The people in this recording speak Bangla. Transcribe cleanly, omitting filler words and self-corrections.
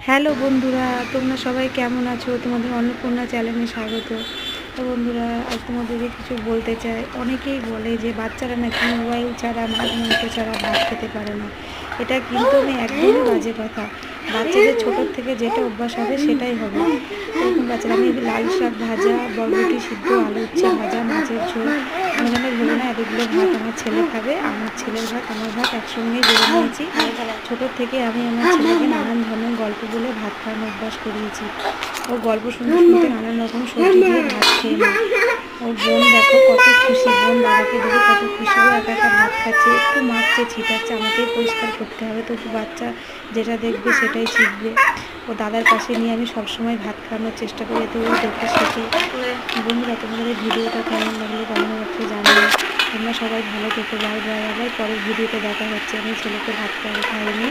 হ্যালো বন্ধুরা, তোমরা সবাই কেমন আছো? তোমাদের অন্নপূর্ণা চ্যানেলে স্বাগত। তো বন্ধুরা, আজ তোমাদেরকে কিছু বলতে চাই। অনেকেই বলে যে বাচ্চারা নাকি মোবাইল ছাড়া, মাছ মাংস ছাড়া ভাত খেতে পারে না। এটা কিন্তু আমি একদমই বাজে কথা। বাচ্চাদের ছোটোর থেকে যেটা অভ্যাস হবে সেটাই হবে। এরকম বাচ্চারা, আমি লাল শাক ভাজা, বরবটি সিদ্ধ, আলু উচ্ছে ভাজা, মাছের ঝোল, আমি যেন ভেবে না এতগুলো ভাত আমার ছেলে খাবে। আমার ছেলের ভাত আমার ভাত একসঙ্গেই বেড়ে নিয়েছি। ছোটোর থেকে আমি আমার ছেলেকে নানান ধরনের গল্প বলে ভাত খাওয়ানো অভ্যাস করিয়েছি। ও গল্প শুনতে শুনতে নানান রকম সবজি দিয়ে ভাত খেয়ে নেয়। ওর বোন দেখো কত খুশি, বোন দাদাকে দেখে কত খুশি। ও একা একা ভাত খাচ্ছে, একটু মারছে ছিটাচ্ছে, আমাকেই পরিষ্কার করতে হবে। তবু বাচ্চা যেটা দেখবে সেটাই শিখবে। ও দাদার পাশে নিয়ে আমি সবসময় ভাত খাওয়ানোর চেষ্টা করি, এতে ও দেখে শেখে। বন্ধুরা, তোমাদের ভিডিওটা কেমন লাগলো কমেন্ট বক্সে জানিও। তোমরা সবাই ভালো থেকো। Bye bye. আবার পরের ভিডিওতে দেখা হচ্ছে। আমি ছেলেকে ভাত খাইনি।